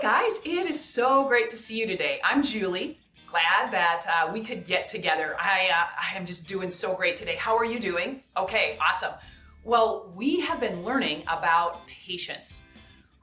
guys, it is so great to see you today. I'm Julie. Glad that we could get together. I am just doing so great today. How are you doing? Okay, awesome. Well, we have been learning about patience.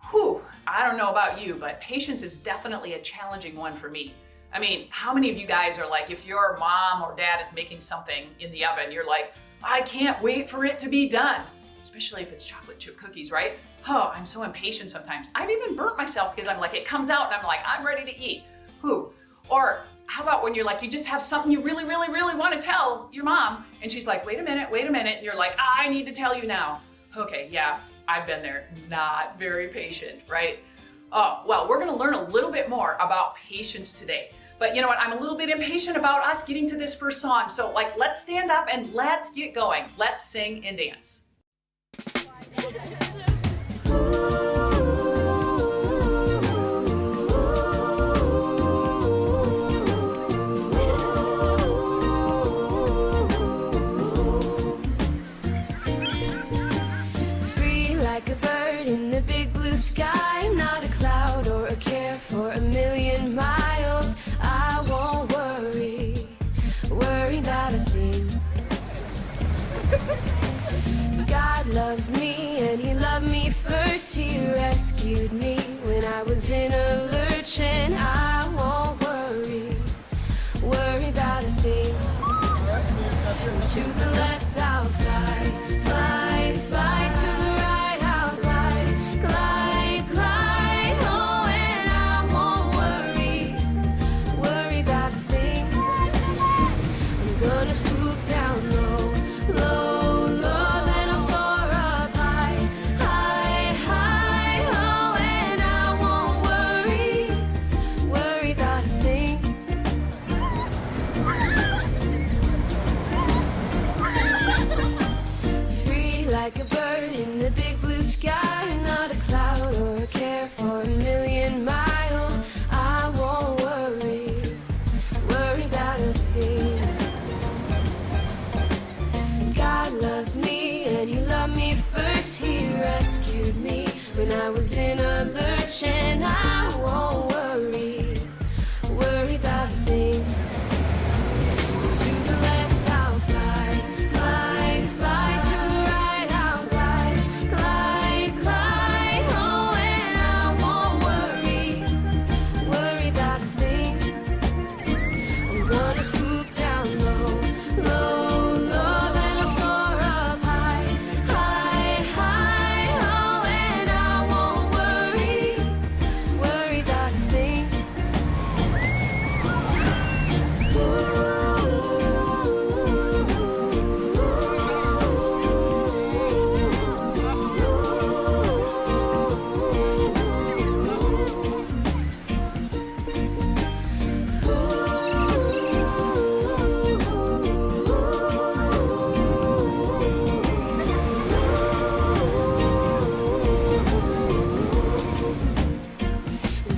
Whew, I don't know about you, but patience is definitely a challenging one for me. I mean, how many of you guys are like, if your mom or dad is making something in the oven, you're like, I can't wait for it to be done. Especially if it's chocolate chip cookies, right? Oh, I'm so impatient sometimes. I've even burnt myself because I'm like, it comes out and I'm like, I'm ready to eat. Whew. Or how about when you're like, you just have something you really want to tell your mom and she's like, wait a minute. And you're like, I need to tell you now. Okay, yeah, I've been there. Not very patient, right? Oh, well, we're gonna learn a little bit more about patience today. But you know what, I'm a little bit impatient about us getting to this first song. So like, let's stand up and let's get going. Let's sing and dance. Free like a bird in the big blue sky, not a cloud or a care for a million miles. I won't worry about a thing. God loves me and he loved me first. He rescued me when I was in a lurch, and I won't worry about a thing. To the left I'll fly to the right I'll glide, oh, and I won't worry about a thing. I'm gonna swoop down low, then I'll soar up high, oh, and I won't worry about a thing. Free like a bird in the big blue sky, not a cloud or a care for a million miles. I won't worry about a thing. God loves me and he loved me first. He rescued me when I was in a lurch, and I won't worry about a thing. To the left I'll fly to the right I'll glide, oh, and I won't worry about a thing. I'm gonna swoop down low, then I'll soar up high, oh, and I won't worry about a thing.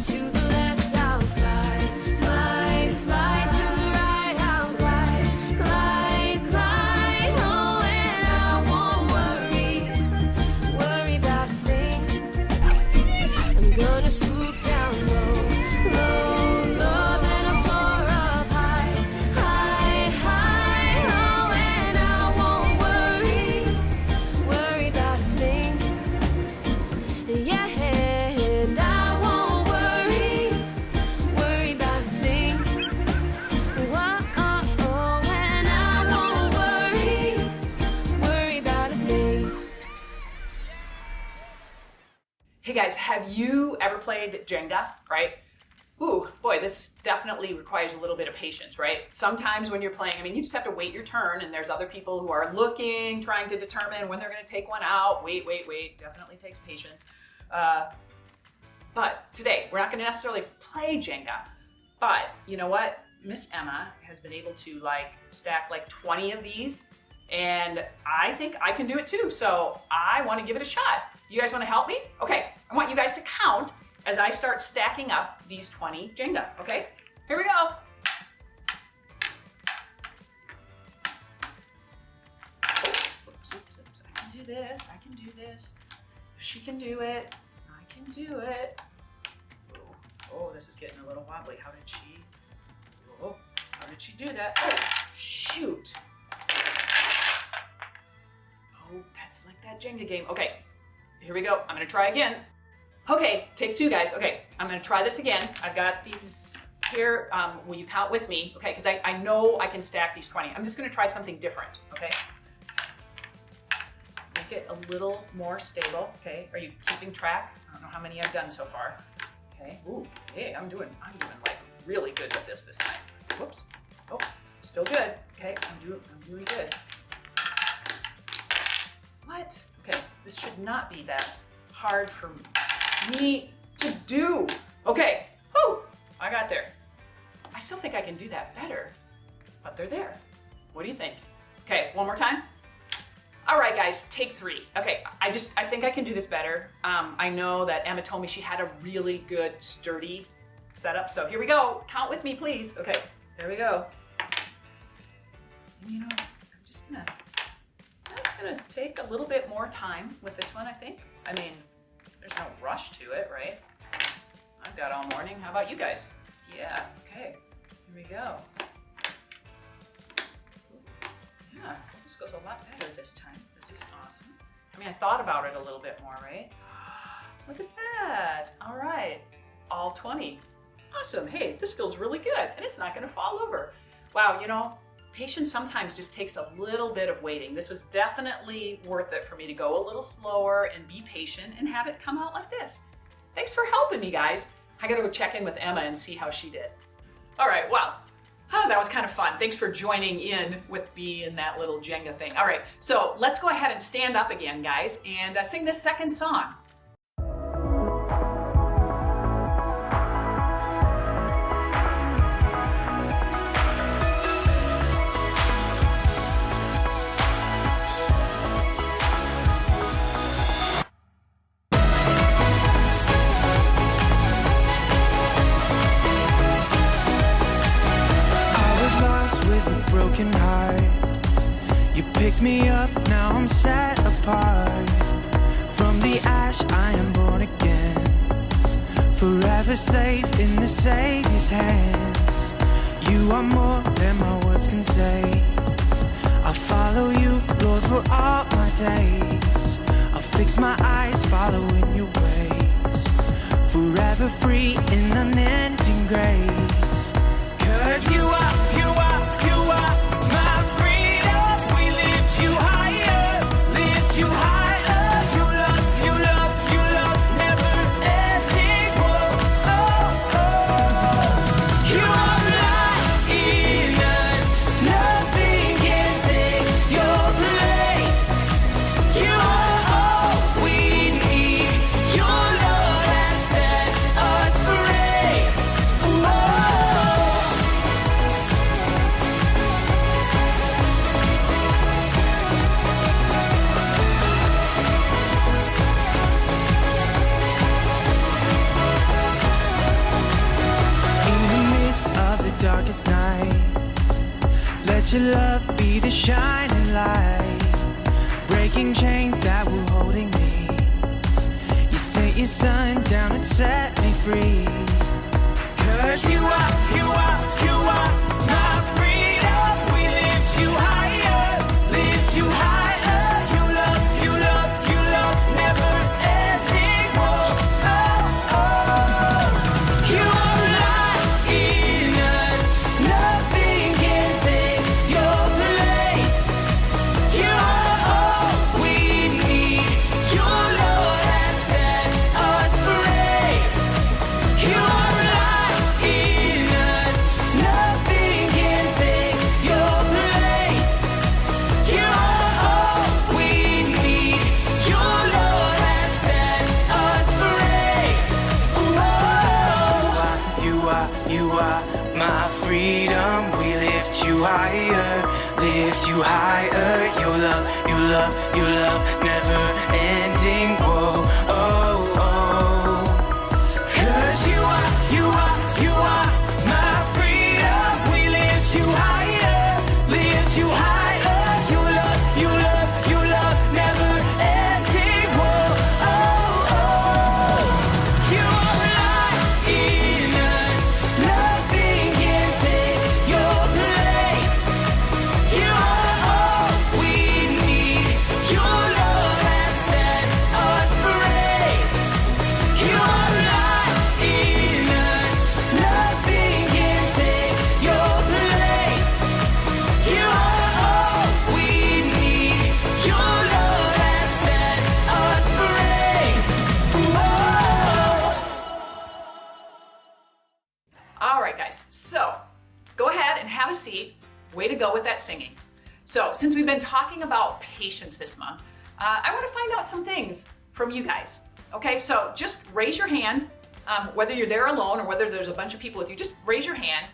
To the left I'll fly to the right I'll glide, oh, and I won't worry about a thing. I'm gonna swoop down low, then I'll soar up high, oh, and I won't worry about a thing. Yeah, and I won't worry about a thing. Whoa, and I won't worry about a thing. Hey guys, have you ever played Jenga, right? Ooh, boy, this definitely requires a little bit of patience, right? Sometimes when you're playing, I mean, you just have to wait your turn, and there's other people who are looking, trying to determine when they're gonna take one out. Wait, definitely takes patience. But today, we're not gonna necessarily play Jenga, but you know what? Miss Emma has been able to stack 20 of these, and I think I can do it too, so I wanna give it a shot. You guys wanna help me? Okay, I want you guys to count as I start stacking up these 20 Jenga, okay? Here we go. Oops. I can do this. She can do it. I can do it. Ooh. this is getting a little wobbly. How did she do that? Oh, shoot. Oh, that's like that Jenga game. Okay, here we go. I'm gonna try again. Okay, take two, guys. Okay, I'm gonna try this again. I've got these here. Will you count with me? Okay, because I know I can stack these 20. I'm just gonna try something different, okay? Make it a little more stable, okay? Are you keeping track? I don't know how many I've done so far. Okay, ooh, hey, I'm doing like really good with this time. Whoops, oh, still good. Okay, I'm doing good. What? Okay, this should not be that hard for me to do. Okay, whoo, I got there. I still think I can do that better, but they're there. What do you think? Okay, one more time. All right, guys, take 3. Okay, I think I can do this better. I know that Emma told me she had a really good, sturdy setup, so here we go. Count with me, please. Okay, there we go. And you know, I'm just gonna take a little bit more time with this one, I think. I mean, there's no rush to it, right? I've got all morning. How about you guys? Yeah, okay, here we go. Yeah, this goes a lot better this time. This is awesome. I mean, I thought about it a little bit more, right? Look at that. All right, all 20. Awesome. Hey, this feels really good, and it's not gonna fall over. Wow, you know, patience sometimes just takes a little bit of waiting. This was definitely worth it for me to go a little slower and be patient and have it come out like this. Thanks for helping me, guys. I gotta go check in with Emma and see how she did. All right, wow. Oh, that was kind of fun. Thanks for joining in with me in that little Jenga thing. All right, so let's go ahead and stand up again, guys, and sing this second song. Pick me up, now I'm set apart. From the ash I am born again, forever safe in the Savior's hands. You are more than my words can say. I'll follow you, Lord, for all my days. I'll fix my eyes, following your ways. Forever free in unending grace. 'Cause you are my freedom. We lift you higher, lift you higher. You love, never ending. Whoa, oh, oh. You are light in us, nothing can take your place. You are all we need. Your love has set us free. Whoa. Darkest night, let your love be the shining light, breaking chains that were holding me. You sent your son down and set me free. 'Cause you are my freedom. We lift you higher, lift you higher. You love, never ending. Whoa, oh, oh. You are light in us, nothing can take your place. You are all we need. Your Lord has set us free. You are light in us, nothing can take your place. You are all we need. Your Lord has set us free. Whoa. You are my freedom. We lift you higher, lift you higher. Your love, never ending. Whoa, oh, oh. 'Cause you are my freedom. We lift you higher, lift you higher. Your love, never ending. Whoa, oh, oh. You are light in us. right, guys, so go ahead and have a seat. Way to go with that singing. So since we've been talking about patience this month, I want to find out some things from you guys. Okay, so just raise your hand, whether you're there alone or whether there's a bunch of people with you, just raise your hand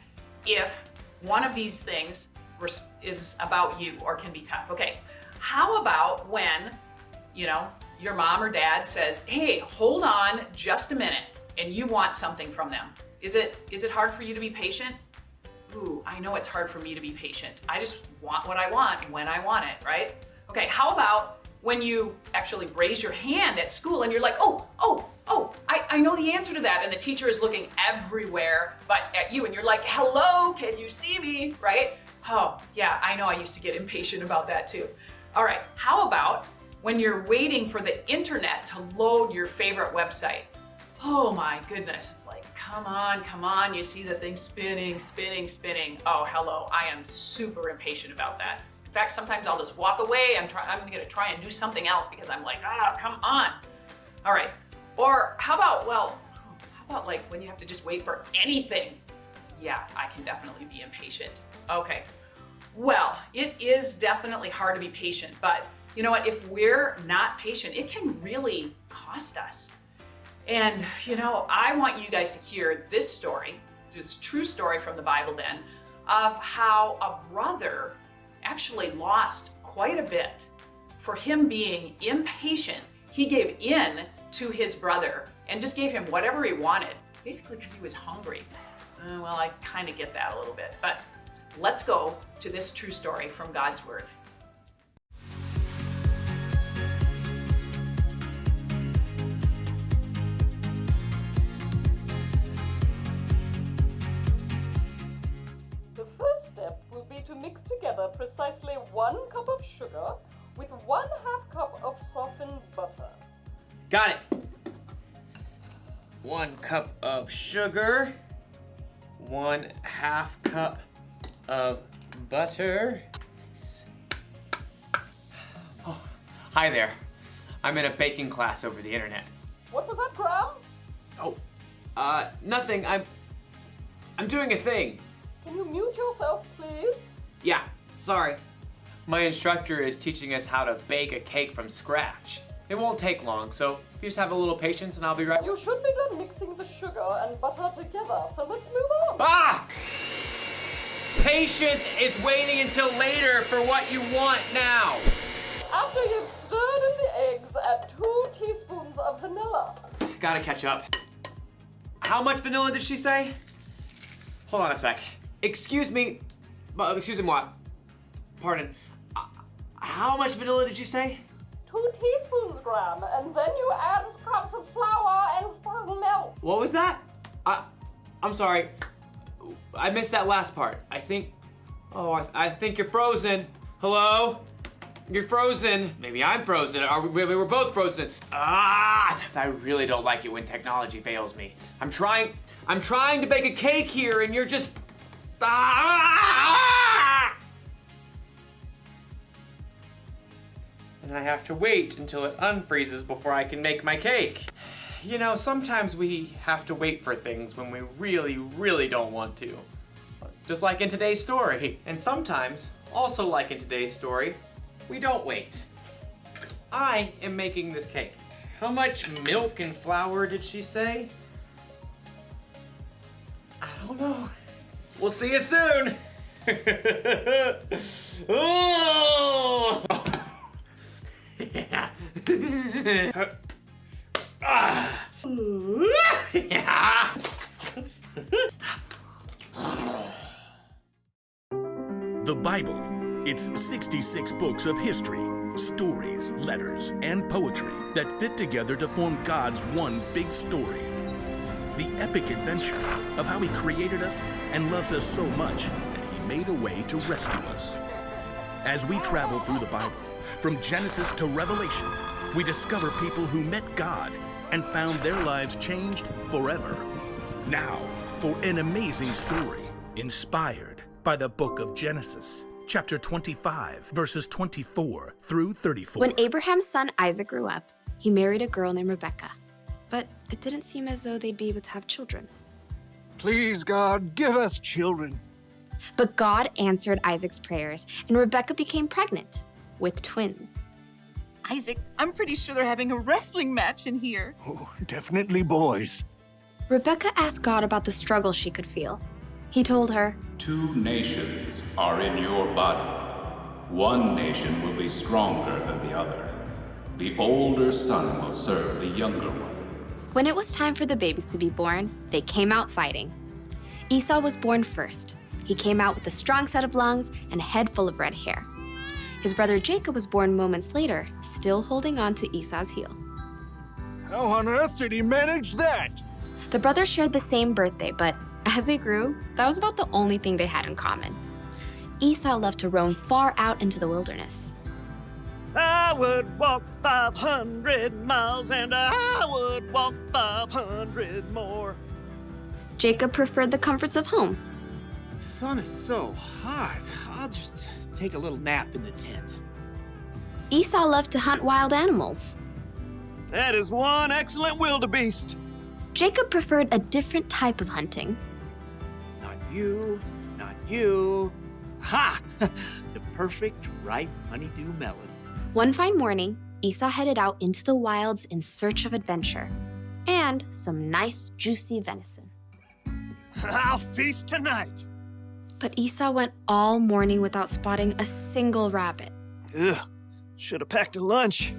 if one of these things is about you or can be tough. Okay, how about when, your mom or dad says, hey, hold on just a minute, and you want something from them. Is it hard for you to be patient? Ooh, I know it's hard for me to be patient. I just want what I want when I want it, right? Okay, how about when you actually raise your hand at school and you're like, I know the answer to that, and the teacher is looking everywhere but at you, and you're like, hello, can you see me, right? Oh, yeah, I know I used to get impatient about that too. All right, how about when you're waiting for the internet to load your favorite website? Oh my goodness, it's like, come on, you see the thing spinning. Oh, hello, I am super impatient about that. In fact, sometimes I'll just walk away. I'm gonna try and do something else because I'm like, come on. All right, or how about like when you have to just wait for anything? Yeah, I can definitely be impatient. Okay, well, it is definitely hard to be patient, but you know what? If we're not patient, it can really cost us. And I want you guys to hear this story, this true story from the Bible then, of how a brother actually lost quite a bit. For him being impatient, he gave in to his brother and just gave him whatever he wanted, basically because he was hungry. Well, I kind of get that a little bit, but let's go to this true story from God's Word. The first step will be to mix together precisely 1 cup of sugar with 1/2 cup of softened butter. Got it. 1 cup of sugar, 1/2 cup of butter. Oh, hi there. I'm in a baking class over the internet. What was that, Graham? Oh, nothing. I'm doing a thing. Can you mute yourself, please? Yeah, sorry. My instructor is teaching us how to bake a cake from scratch. It won't take long, so you just have a little patience and I'll be right. You should be done mixing the sugar and butter together, so let's move on. Ah! Patience is waiting until later for what you want now. After you've stirred in the eggs, add 2 teaspoons of vanilla. Gotta catch up. How much vanilla did she say? Hold on a sec. Excuse me, what? Pardon. How much vanilla did you say? 2 teaspoons, Graham, and then you add cups of flour and milk. What was that? I'm sorry. I missed that last part. I think you're frozen. Hello? You're frozen. Maybe I'm frozen. We were both frozen. I really don't like it when technology fails me. I'm trying to bake a cake here and you're just... And I have to wait until it unfreezes before I can make my cake. Sometimes we have to wait for things when we really, really don't want to. Just like in today's story. And sometimes, also like in today's story, we don't wait. I am making this cake. How much milk and flour did she say? I don't know. We'll see you soon. Oh! Yeah. Yeah. The Bible. It's 66 books of history, stories, letters, and poetry that fit together to form God's one big story. The epic adventure of how He created us and loves us so much that He made a way to rescue us. As we travel through the Bible, from Genesis to Revelation, we discover people who met God and found their lives changed forever. Now, for an amazing story inspired by the book of Genesis, chapter 25, verses 24 through 34. When Abraham's son Isaac grew up, he married a girl named Rebekah. But it didn't seem as though they'd be able to have children. Please, God, give us children. But God answered Isaac's prayers, and Rebecca became pregnant with twins. Isaac, I'm pretty sure they're having a wrestling match in here. Oh, definitely boys. Rebecca asked God about the struggle she could feel. He told her, 2 nations are in your body. One nation will be stronger than the other. The older son will serve the younger one. when it was time for the babies to be born, they came out fighting. Esau was born first. He came out with a strong set of lungs and a head full of red hair. His brother Jacob was born moments later, still holding on to Esau's heel. How on earth did he manage that? The brothers shared the same birthday, but as they grew, that was about the only thing they had in common. Esau loved to roam far out into the wilderness. I would walk 500 miles and I would walk 500 more. Jacob preferred the comforts of home. The sun is so hot. I'll just take a little nap in the tent. Esau loved to hunt wild animals. That is one excellent wildebeest. Jacob preferred a different type of hunting. Not you, not you. Ha! The perfect ripe honeydew melon. One fine morning, Esau headed out into the wilds in search of adventure and some nice, juicy venison. I'll feast tonight. But Esau went all morning without spotting a single rabbit. Ugh, should have packed a lunch.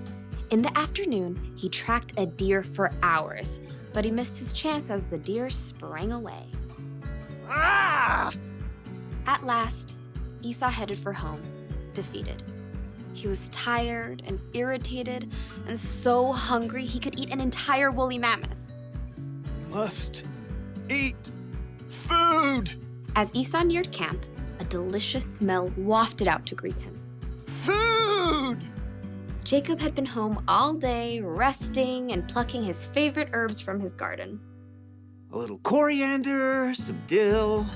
In the afternoon, he tracked a deer for hours, but he missed his chance as the deer sprang away. Ah! At last, Esau headed for home, defeated. He was tired and irritated and so hungry he could eat an entire woolly mammoth. Must eat food. As Esau neared camp, a delicious smell wafted out to greet him. Food! Jacob had been home all day, resting and plucking his favorite herbs from his garden. A little coriander, some dill.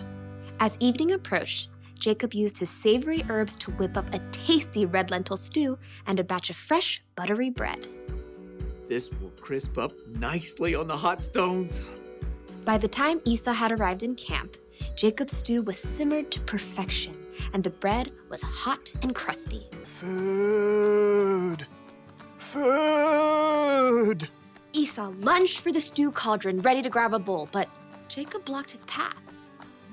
As evening approached, Jacob used his savory herbs to whip up a tasty red lentil stew and a batch of fresh, buttery bread. This will crisp up nicely on the hot stones. By the time Esau had arrived in camp, Jacob's stew was simmered to perfection, and the bread was hot and crusty. Food! Food! Esau lunged for the stew cauldron, ready to grab a bowl, but Jacob blocked his path.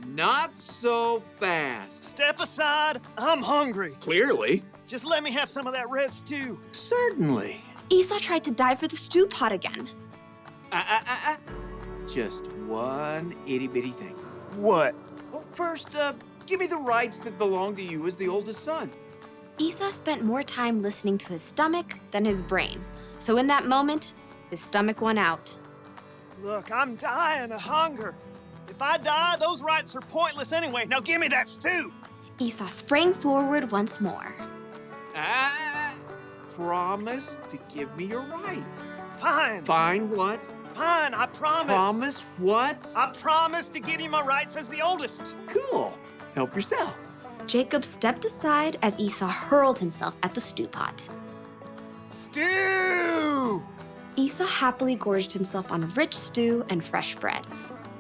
Not so fast. Step aside, I'm hungry. Clearly. Just let me have some of that red stew. Certainly. Esau tried to dive for the stew pot again. Just one itty-bitty thing. What? Well, first, give me the rights that belong to you as the oldest son. Esau spent more time listening to his stomach than his brain. So in that moment, his stomach won out. Look, I'm dying of hunger. If I die, those rights are pointless anyway. Now give me that stew. Esau sprang forward once more. Promise to give me your rights. Fine. Fine what? Fine, I promise. Promise what? I promise to give you my rights as the oldest. Cool. Help yourself. Jacob stepped aside as Esau hurled himself at the stew pot. Stew! Esau happily gorged himself on rich stew and fresh bread.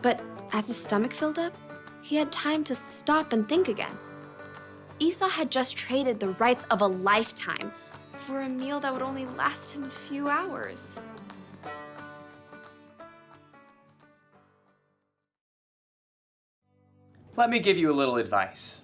But as his stomach filled up, he had time to stop and think again. Esau had just traded the rights of a lifetime for a meal that would only last him a few hours. Let me give you a little advice.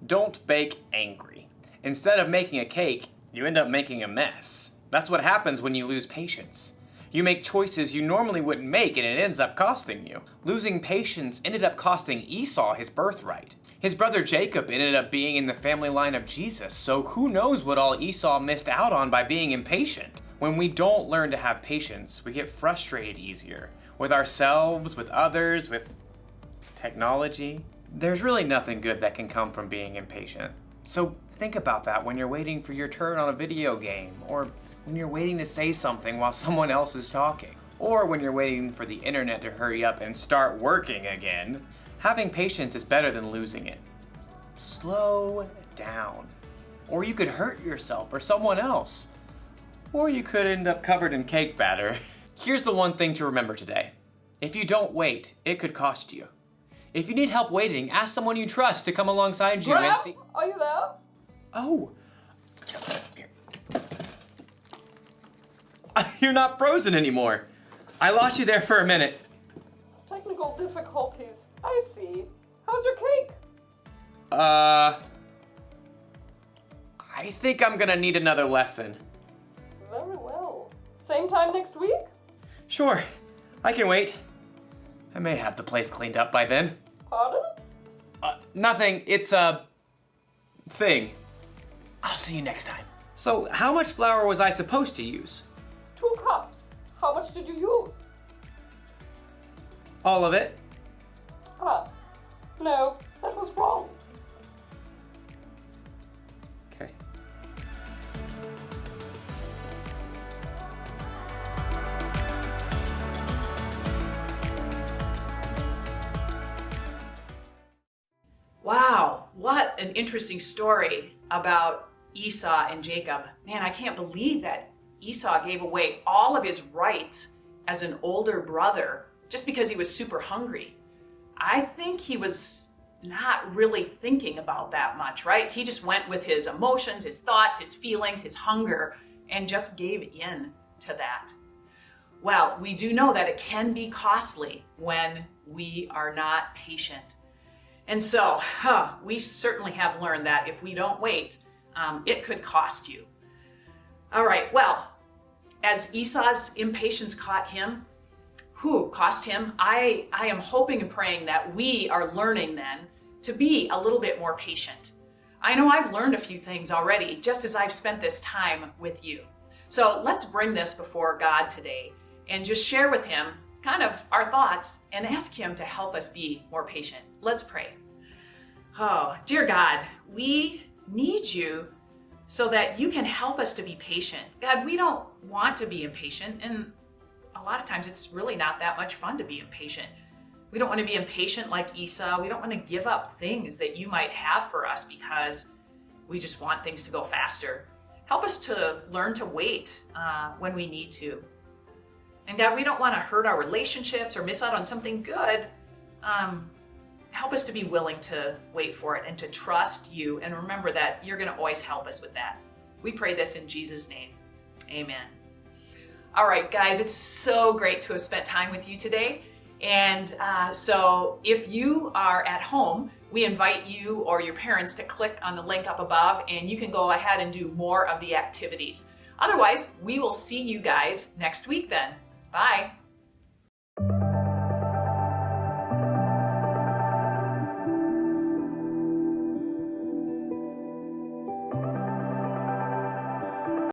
Don't bake angry. Instead of making a cake, you end up making a mess. That's what happens when you lose patience. You make choices you normally wouldn't make and it ends up costing you. Losing patience ended up costing Esau his birthright. His brother Jacob ended up being in the family line of Jesus, so who knows what all Esau missed out on by being impatient. When we don't learn to have patience, we get frustrated easier. With ourselves, with others, with technology. There's really nothing good that can come from being impatient. So think about that when you're waiting for your turn on a video game, or when you're waiting to say something while someone else is talking, or when you're waiting for the internet to hurry up and start working again. Having patience is better than losing it. Slow down. Or you could hurt yourself or someone else. Or you could end up covered in cake batter. Here's the one thing to remember today. If you don't wait, it could cost you. If you need help waiting, ask someone you trust to come alongside you and Graham, see. are you there? Oh. You're not frozen anymore. I lost you there for a minute. Technical difficulties. I see. How's your cake? I think I'm gonna need another lesson. Very well. Same time next week? Sure, I can wait. I may have the place cleaned up by then. Pardon? Nothing, it's a thing. I'll see you next time. So, how much flour was I supposed to use? 2 cups. How much did you use? All of it? Ah, no, that was wrong. Okay. Wow, what an interesting story about Esau and Jacob. Man, I can't believe that Esau gave away all of his rights as an older brother just because he was super hungry. I think he was not really thinking about that much, right? He just went with his emotions, his thoughts, his feelings, his hunger, and just gave in to that. Well, we do know that it can be costly when we are not patient. And so, we certainly have learned that if we don't wait, it could cost you. All right, well, as Esau's impatience cost him, I am hoping and praying that we are learning then to be a little bit more patient. I know I've learned a few things already, just as I've spent this time with you. So let's bring this before God today and just share with him kind of our thoughts and ask him to help us be more patient. Let's pray. Oh, dear God, we need you so that you can help us to be patient. God, we don't want to be impatient, and a lot of times it's really not that much fun to be impatient. We don't want to be impatient like Esau. We don't want to give up things that you might have for us because we just want things to go faster. Help us to learn to wait when we need to. And God, we don't want to hurt our relationships or miss out on something good. Help us to be willing to wait for it and to trust you, and remember that you're going to always help us with that. We pray this in Jesus' name. Amen. All right, guys, it's so great to have spent time with you today. And so if you are at home, we invite you or your parents to click on the link up above, and you can go ahead and do more of the activities. Otherwise, we will see you guys next week then. Bye.